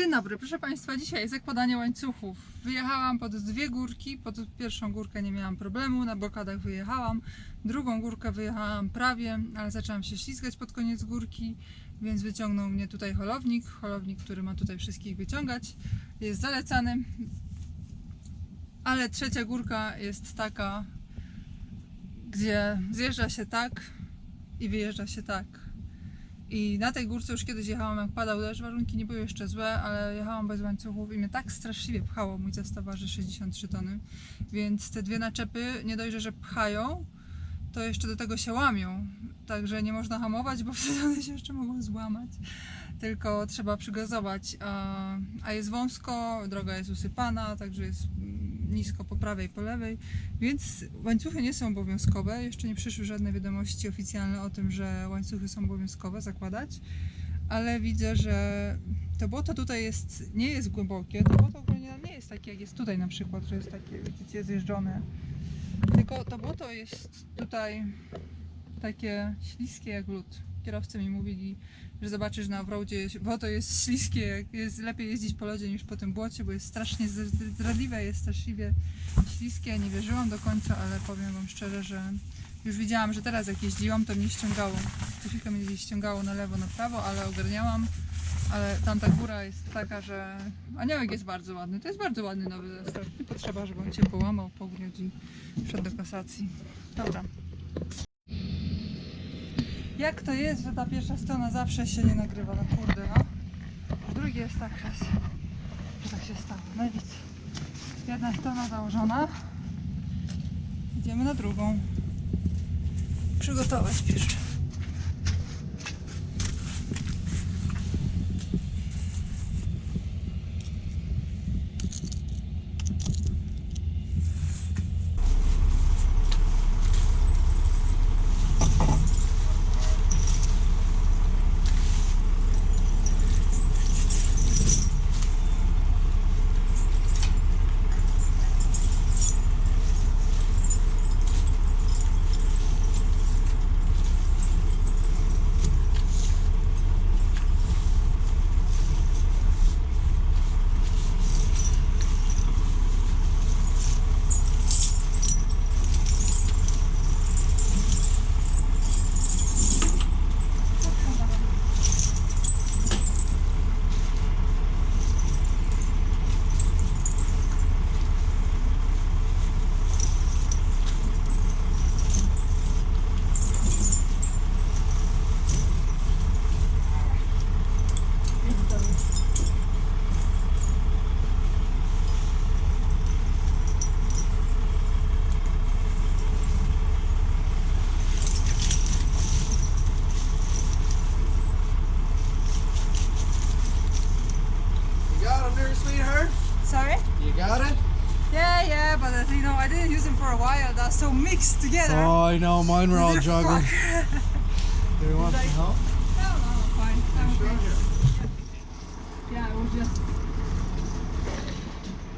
Dzień dobry, proszę Państwa, dzisiaj zakładanie łańcuchów. Wyjechałam pod dwie górki, pod pierwszą górkę nie miałam problemu, na blokadach wyjechałam, drugą górkę wyjechałam prawie, ale zaczęłam się ślizgać pod koniec górki, więc wyciągnął mnie tutaj holownik, który ma tutaj wszystkich wyciągać, jest zalecany, ale trzecia górka jest taka, gdzie zjeżdża się tak i wyjeżdża się tak. I na tej górce już kiedyś jechałam, jak padał deszcz, warunki nie były jeszcze złe, ale jechałam bez łańcuchów i mnie tak straszliwie pchało, mój zestaw waży 63 tony, więc te dwie naczepy nie dość, że pchają, to jeszcze do tego się łamią, także nie można hamować, bo wtedy one się jeszcze mogą złamać, tylko trzeba przygazować, a jest wąsko, droga jest usypana, także jest nisko po prawej, po lewej, więc łańcuchy nie są obowiązkowe. Jeszcze nie przyszły żadne wiadomości oficjalne o tym, że łańcuchy są obowiązkowe zakładać, ale widzę, że to błoto tutaj nie jest głębokie, to błoto ogólnie nie jest takie jak jest tutaj na przykład, że jest takie, widzicie, zjeżdżone, tylko to błoto jest tutaj takie śliskie jak lód. Kierowcy mi mówili, że zobaczysz na offroadzie, błoto jest śliskie, jest lepiej jeździć po lodzie niż po tym błocie, bo jest strasznie zdradliwe, jest straszliwie śliskie. Nie wierzyłam do końca, ale powiem Wam szczerze, że już widziałam, że teraz jak jeździłam, to mnie ściągało. Troszkę mnie ściągało na lewo, na prawo, ale ogarniałam. Ale tamta góra jest taka, że aniołek jest bardzo ładny. To jest bardzo ładny nowy zestaw. Nie potrzeba, żeby on Cię połamał, pogniótł i wszedł do kasacji. Dobra. Jak to jest, że ta pierwsza strona zawsze się nie nagrywa, no kurde, no. Drugi jest tak, że tak się stało. No i widzicie, jedna strona założona, idziemy na drugą. Przygotować pieszczę. Sorry? You got it? Yeah, but you know, I didn't use them for a while. They're so mixed together. Oh, I know. Mine were all They're juggling. fuck. Do you want some help? No, I'm fine. I'm Sure. okay. Yeah, it was just...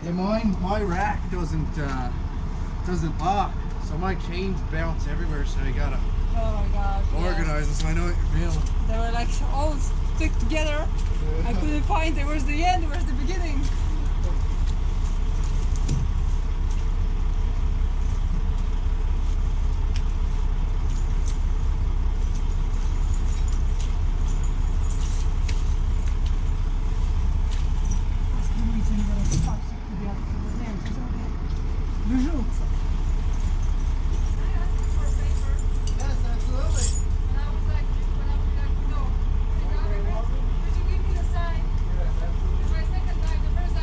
Yeah, my rack doesn't lock, so my chains bounce everywhere. So I gotta Oh my god. yeah. organize them. So I know what you're feeling. They were like all stick together. I couldn't find where's the end, where's the beginning. Wyrzucę. Yes, absolutely. And I was like, no. Could you give me the sign? Yes, absolutely. My second time, the first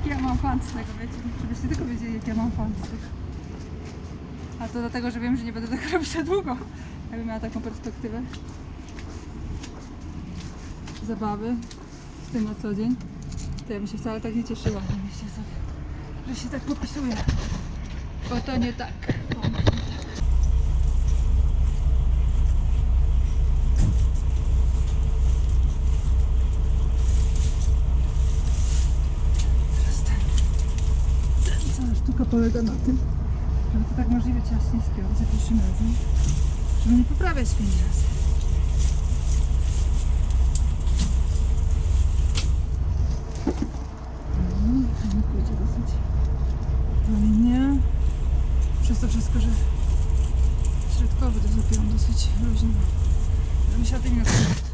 Jaki ja mam fan z tego, wiecie? Żebyście tylko wiedzieli, jak ja mam fan z tego. A to dlatego, że wiem, że nie będę tego robić za długo. Jakbym miała taką perspektywę zabawy w tym na co dzień, to ja bym się wcale tak nie cieszyła, myślcie sobie, że się tak popisuje. Bo to nie tak. Cała sztuka polega na tym, żeby to tak możliwie ciaśnie spiąć za pierwszym razem, żeby nie poprawiać 5 razy. Nie pójdzie dosyć płynnie. Przez to wszystko, że środkowy to zrobiłam dosyć luźno. Żeby się o tym nie rozmawiać.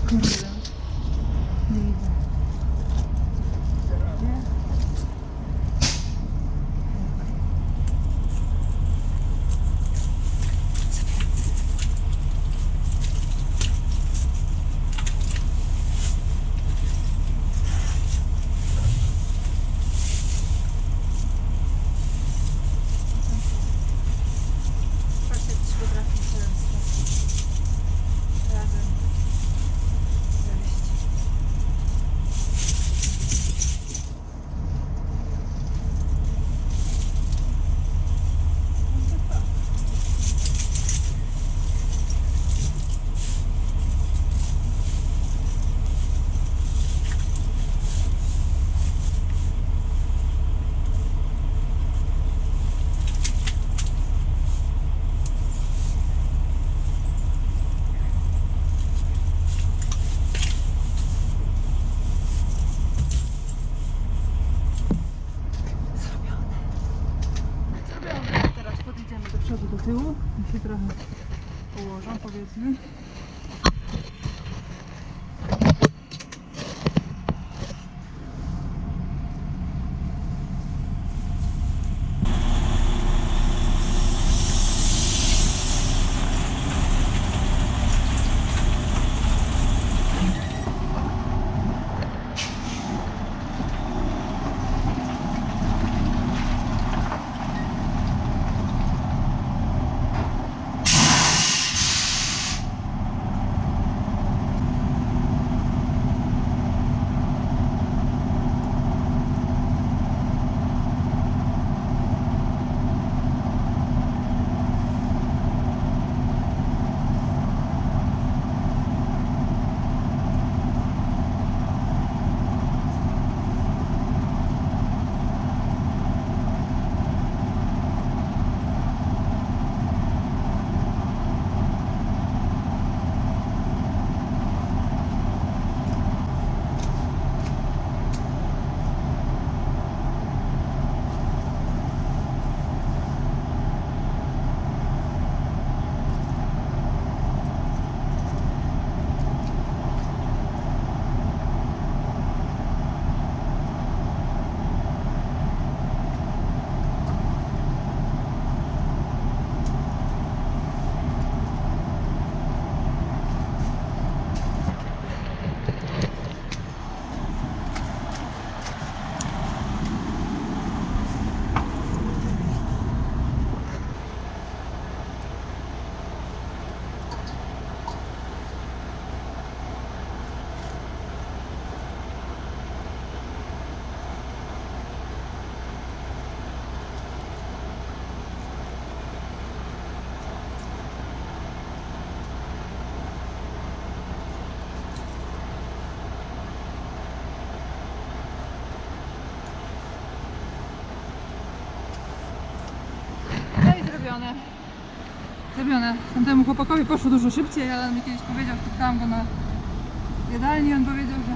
Kurde. Nie widzę. Co robię? Patrzcie, jak ci potrafi często. Razem. Zawieść. Zrobione. Teraz podjedziemy do przodu, do tyłu. I się trochę ułożą, powiedzmy. Zrobione. Zrobione. Tamtemu chłopakowi poszło dużo szybciej, ale on mi kiedyś powiedział, spotkałam go na jadalni i on powiedział, że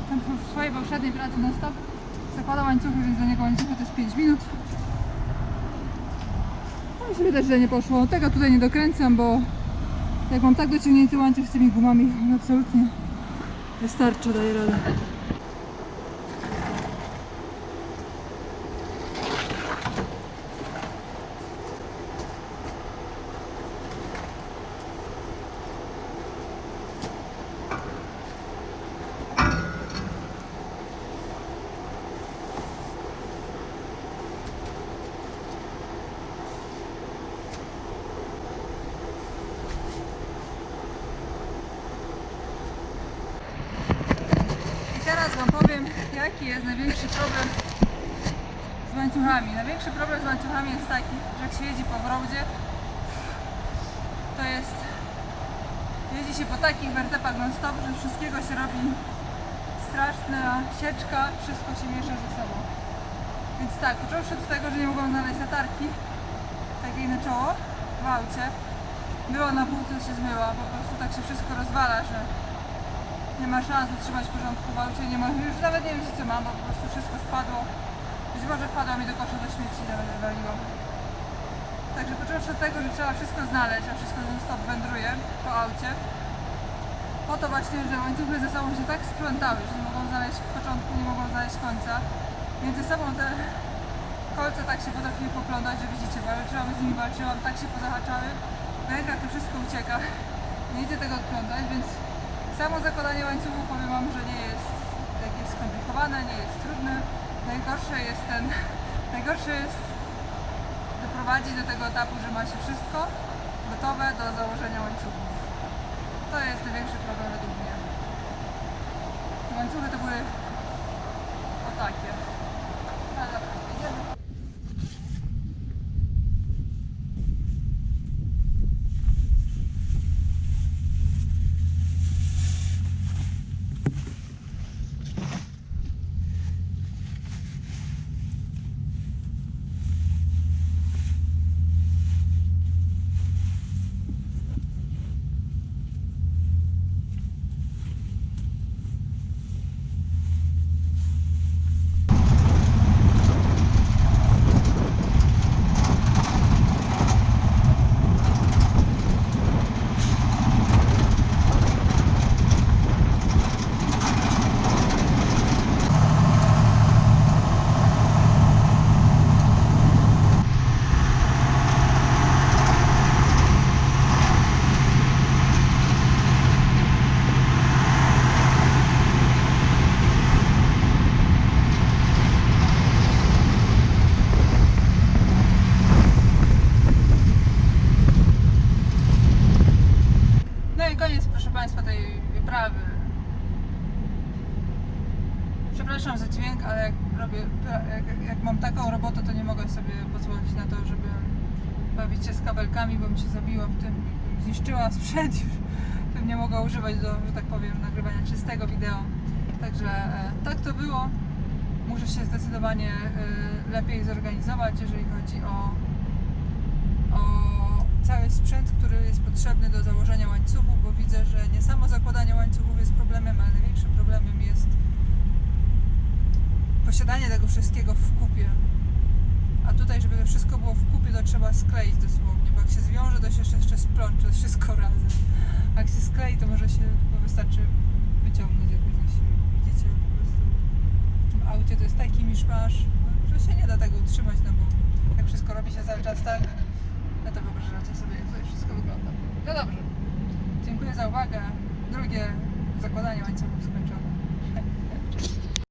tam w swojej poprzedniej pracy na stop zakładał łańcuchy, więc do niego łańcuchy to jest 5 minut. No mi się wydaje, że nie poszło. Tego tutaj nie dokręcam, bo Jak mam tak dociągnięty łańcuch z tymi gumami, on absolutnie wystarczy, daje radę. Teraz Wam powiem, jaki jest największy problem z łańcuchami. Największy problem z łańcuchami jest taki, że jak się jeździ po roadzie, to jest... jeździ się po takich wertepach non-stop, że wszystkiego się robi straszna sieczka, wszystko się miesza ze sobą. Więc tak, począwszy od tego, że nie mogłam znaleźć latarki takiej na czoło w aucie. Była na półce, się zmyła, po prostu tak się wszystko rozwala, że nie ma szans utrzymać porządku w aucie, nie ma, już nawet nie wiem co mam, bo po prostu wszystko spadło. Być może wpadło mi do kosza do śmieci, nawet wywaliło. Także począwszy od tego, że trzeba wszystko znaleźć, a wszystko non-stop wędruje po aucie. Po to właśnie, że łańcuchy ze sobą się tak splątały, że nie mogą znaleźć początku, nie mogą znaleźć końca. Między sobą te kolce tak się potrafiły poplątać, że widzicie, walczyłam z nimi, tak się pozahaczały. Na rękach to wszystko ucieka. Nie idzie tego odplątać, więc samo zakładanie łańcuchu, powiem Wam, że nie jest jakieś skomplikowane, nie jest trudne. Najgorsze jest doprowadzić do tego etapu, że ma się wszystko gotowe do założenia łańcuchu. To jest największy problem według mnie. Te łańcuchy to były o takie. No dobra, idziemy. No i koniec, proszę Państwa, tej wyprawy. Przepraszam za dźwięk, ale jak mam taką robotę, to nie mogę sobie pozwolić na to, żeby bawić się z kabelkami, bo mi się zabiła w tym, zniszczyła sprzęt, już bym nie mogła używać do, że tak powiem, nagrywania czystego wideo. Także tak to było. Muszę się zdecydowanie lepiej zorganizować, jeżeli chodzi o cały sprzęt, który jest potrzebny do założenia łańcuchu, bo widzę, że nie samo zakładanie łańcuchów jest problemem, ale największym problemem jest posiadanie tego wszystkiego w kupie. A tutaj, żeby to wszystko było w kupie, to trzeba skleić dosłownie, bo jak się zwiąże, to się jeszcze splącze wszystko razem. A jak się sklei, to może się tylko wystarczy wyciągnąć jakoś na siłę. Widzicie, po prostu w tym aucie to jest taki miszmasz, że się nie da tego utrzymać, no bo jak wszystko robi się cały czas tak, no to wyobrażacie sobie, jak to wszystko wygląda. No dobrze, dziękuję za uwagę. Drugie zakładanie łańcuchów skończone.